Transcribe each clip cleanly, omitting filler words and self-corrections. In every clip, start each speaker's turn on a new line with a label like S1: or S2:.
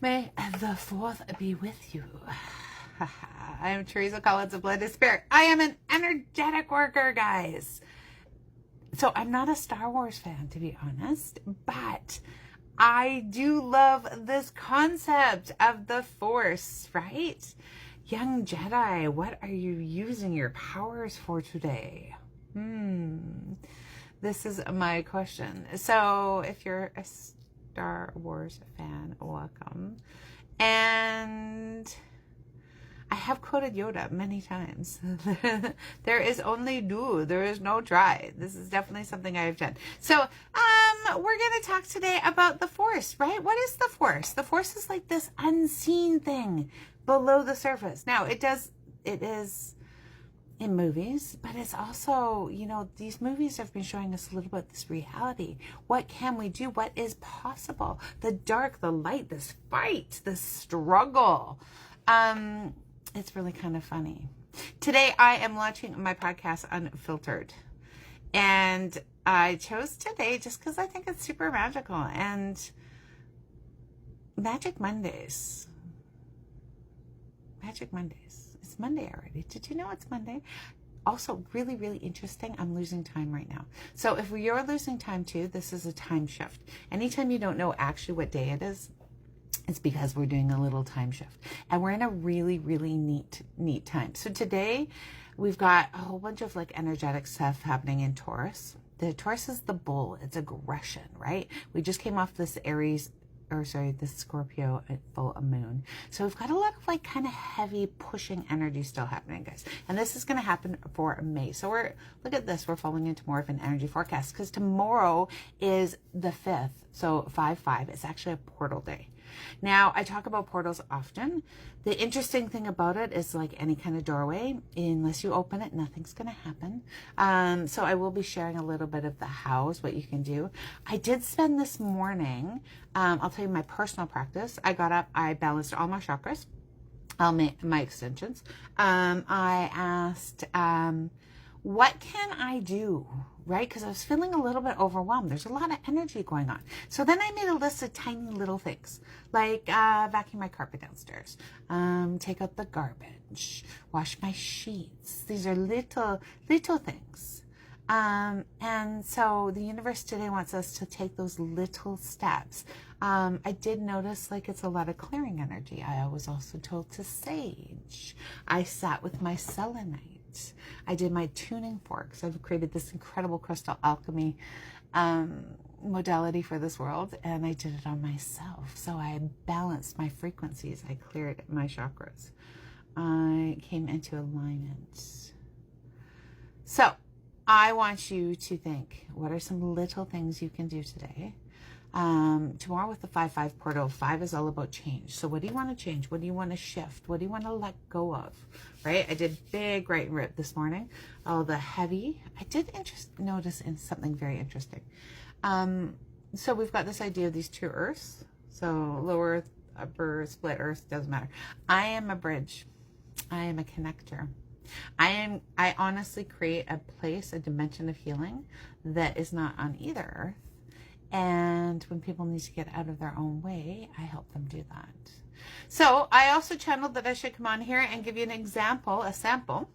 S1: May the fourth be with you. I'm Teresa Collins of Blended Spirit. I am an energetic worker, guys. So I'm not a Star Wars fan, to be honest, but I do love this concept of the Force, right? Young Jedi, what are you using your powers for today? This is my question. So if you're a Star Wars fan, welcome. And I have quoted Yoda many times. There is only do, there is no try. This is definitely something I've done. So we're going to talk today about the Force, right? What is the Force? The Force is like this unseen thing below the surface. Now, it is in movies, but it's also, you know, these movies have been showing us a little bit this reality. What can we do? What is possible? The dark, the light, this fight, this struggle. It's really kind of funny. Today, I am launching my podcast, Unfiltered. And I chose today just because I think it's super magical. And Magic Mondays. Magic Mondays. It's Monday already. Did you know it's Monday? Also, really, really interesting. I'm losing time right now. So if you're losing time too, this is a time shift. Anytime you don't know actually what day it is, it's because we're doing a little time shift. And we're in a really, really neat time. So today, we've got a whole bunch of like energetic stuff happening in Taurus. The Taurus is the bull. It's aggression, right? We just came off this this Scorpio full moon. So we've got a lot of like kind of heavy pushing energy still happening, guys. And this is going to happen for May. So look at this. We're falling into more of an energy forecast because tomorrow is the 5th. So 5/5. It's actually a portal day. Now, I talk about portals often. The interesting thing about it is like any kind of doorway, unless you open it, nothing's going to happen. So I will be sharing a little bit of the hows, what you can do. I did spend this morning, I'll tell you my personal practice. I got up, I balanced all my chakras, my extensions. I asked, what can I do? Right? Because I was feeling a little bit overwhelmed. There's a lot of energy going on. So then I made a list of tiny little things, like vacuum my carpet downstairs, take out the garbage, wash my sheets. These are little things. And so the universe today wants us to take those little steps. I did notice like it's a lot of clearing energy. I was also told to sage. I sat with my selenite. I did my tuning forks. I've created this incredible crystal alchemy modality for this world, and I did it on myself. So I balanced my frequencies. I cleared my chakras. I came into alignment. So I want you to think, what are some little things you can do today? Tomorrow with the 5/5 portal, 5 is all about change. So what do you want to change? What do you want to shift? What do you want to let go of? Right? I did big right and rip this morning. All the heavy. I did notice in something very interesting. So we've got this idea of these two earths. So lower earth, upper split earth, doesn't matter. I am a bridge. I am a connector. I honestly create a place, a dimension of healing that is not on either earth. And when people need to get out of their own way, I help them do that. So I also channeled that I should come on here and give you an example, a sample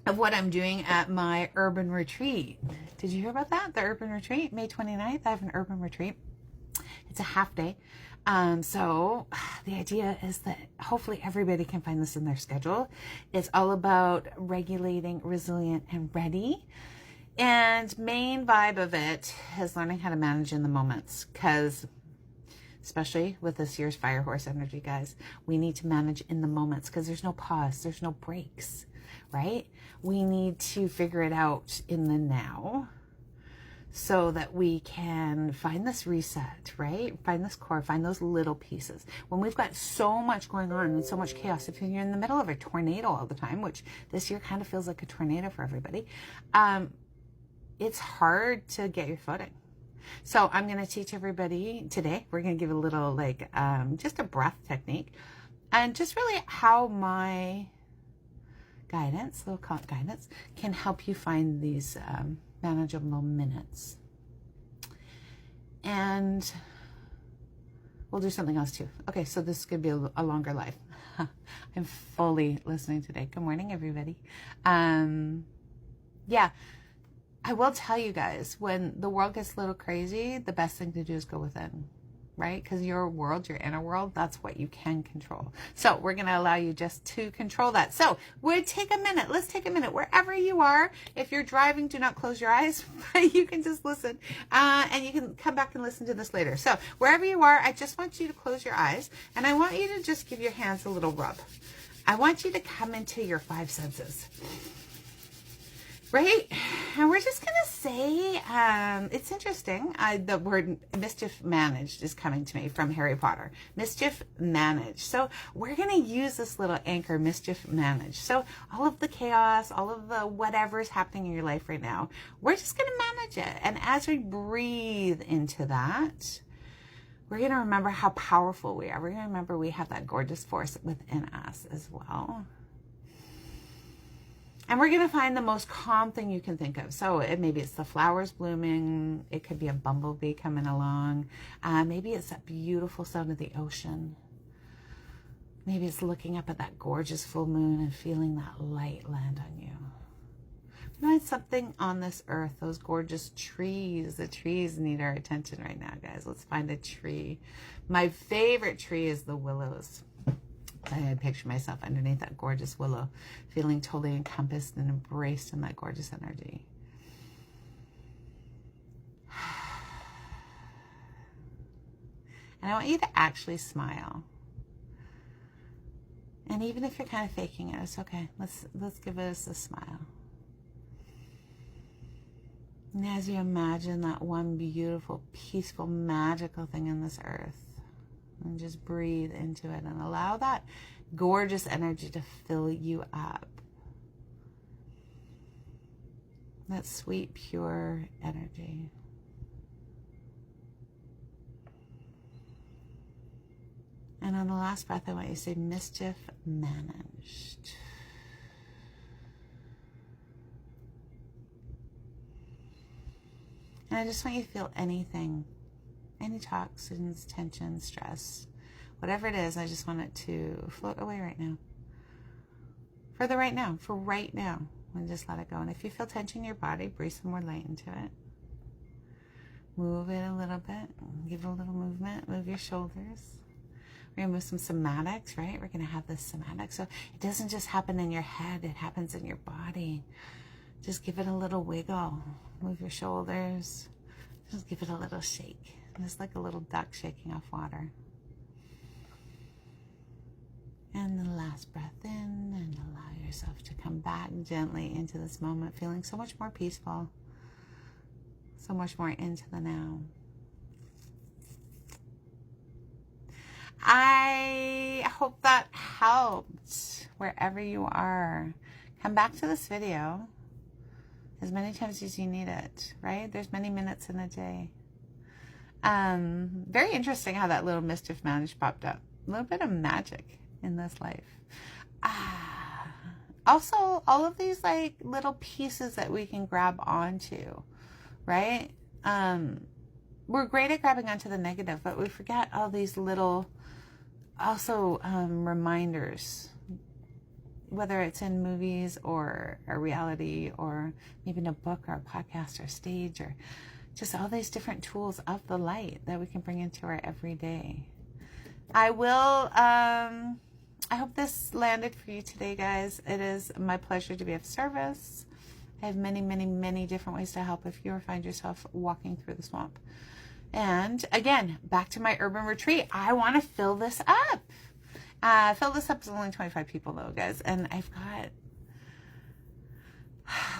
S1: of what I'm doing at my urban retreat. Did you hear about that? The urban retreat, May 29th, I have an urban retreat. It's a half day. So the idea is that hopefully everybody can find this in their schedule. It's all about regulating, resilient, and ready. And main vibe of it is learning how to manage in the moments, because especially with this year's fire horse energy, guys, we need to manage in the moments because there's no pause, there's no breaks, right? We need to figure it out in the now so that we can find this reset, right? Find this core, find those little pieces. When we've got so much going on and so much chaos, if you're in the middle of a tornado all the time, which this year kind of feels like a tornado for everybody, it's hard to get your footing. So I'm going to teach everybody today. We're going to give a little like just a breath technique and just really how my guidance, little guidance, can help you find these manageable minutes. And We'll do something else too. Okay, so this could be a longer live. I'm fully listening today. Good morning, everybody. Yeah, I will tell you guys, when the world gets a little crazy, the best thing to do is go within, right? Because your world, your inner world, that's what you can control. So we're going to allow you just to control that. So we'll take a minute. Let's take a minute. Wherever you are, if you're driving, do not close your eyes, but you can just listen. And you can come back and listen to this later. So wherever you are, I just want you to close your eyes. And I want you to just give your hands a little rub. I want you to come into your 5 senses. Right? And we're just going to say, it's interesting. The word mischief managed is coming to me from Harry Potter. Mischief managed. So we're going to use this little anchor, mischief managed. So all of the chaos, all of the whatever's happening in your life right now, we're just going to manage it. And as we breathe into that, we're going to remember how powerful we are. We're going to remember we have that gorgeous force within us as well. And we're going to find the most calm thing you can think of. So maybe it's the flowers blooming. It could be a bumblebee coming along. Maybe it's that beautiful sound of the ocean. Maybe it's looking up at that gorgeous full moon and feeling that light land on you. Find something on this earth, those gorgeous trees. The trees need our attention right now, guys. Let's find a tree. My favorite tree is the willows. I picture myself underneath that gorgeous willow, feeling totally encompassed and embraced in that gorgeous energy. And I want you to actually smile. And even if you're kind of faking it, it's okay. Let's give us a smile. And as you imagine that one beautiful, peaceful, magical thing in this earth, and just breathe into it and allow that gorgeous energy to fill you up. That sweet, pure energy. And on the last breath, I want you to say, mischief managed. And I just want you to feel anything. Any toxins, tension, stress, whatever it is, I just want it to float away right now. For right now. And just let it go. And if you feel tension in your body, breathe some more light into it. Move it a little bit. Give it a little movement. Move your shoulders. We're going to move some somatics, right? We're going to have this somatic. So it doesn't just happen in your head. It happens in your body. Just give it a little wiggle. Move your shoulders. Just give it a little shake. Just like a little duck shaking off water. And the last breath in, and allow yourself to come back gently into this moment, feeling so much more peaceful, so much more into the now. I hope that helped wherever you are. Come back to this video as many times as you need it, right? There's many minutes in a day. Very interesting how that little mischief managed popped up. A little bit of magic in this life. Also, all of these like little pieces that we can grab onto, right? We're great at grabbing onto the negative, but we forget all these little also reminders, whether it's in movies or a reality or maybe in a book or a podcast or a stage or just all these different tools of the light that we can bring into our everyday. I hope this landed for you today, guys. It is my pleasure to be of service. I have many, many, many different ways to help if you ever find yourself walking through the swamp. And again, back to my urban retreat. I want to fill this up. Fill this up is only 25 people though, guys. And I've got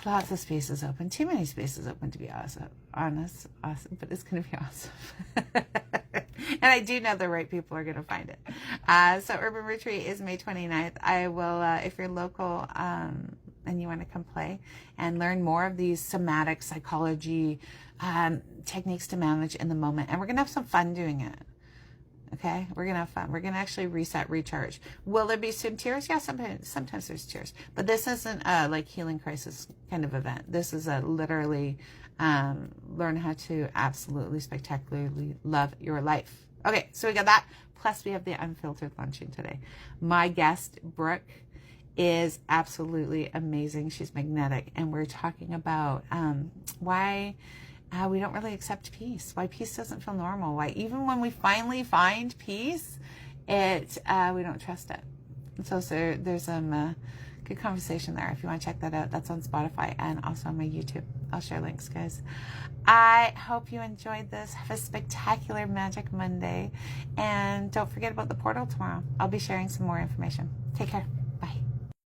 S1: lots of spaces open. Too many spaces open to be awesome, but it's going to be awesome. And I do know the right people are going to find it. So Urban Retreat is May 29th. I will, if you're local and you want to come play and learn more of these somatic psychology techniques to manage in the moment. And we're going to have some fun doing it. Okay, we're going to have fun. We're going to actually reset, recharge. Will there be some tears? Yeah, sometimes there's tears. But this isn't a like healing crisis kind of event. This is a literally learn how to absolutely spectacularly love your life. Okay, so we got that. Plus we have the unfiltered luncheon today. My guest, Brooke, is absolutely amazing. She's magnetic. And we're talking about why we don't really accept peace. Why peace doesn't feel normal. Why even when we finally find peace, we don't trust it. So there's some good conversation there. If you want to check that out, that's on Spotify and also on my YouTube. I'll share links, guys. I hope you enjoyed this. Have a spectacular Magic Monday. And don't forget about the portal tomorrow. I'll be sharing some more information. Take care.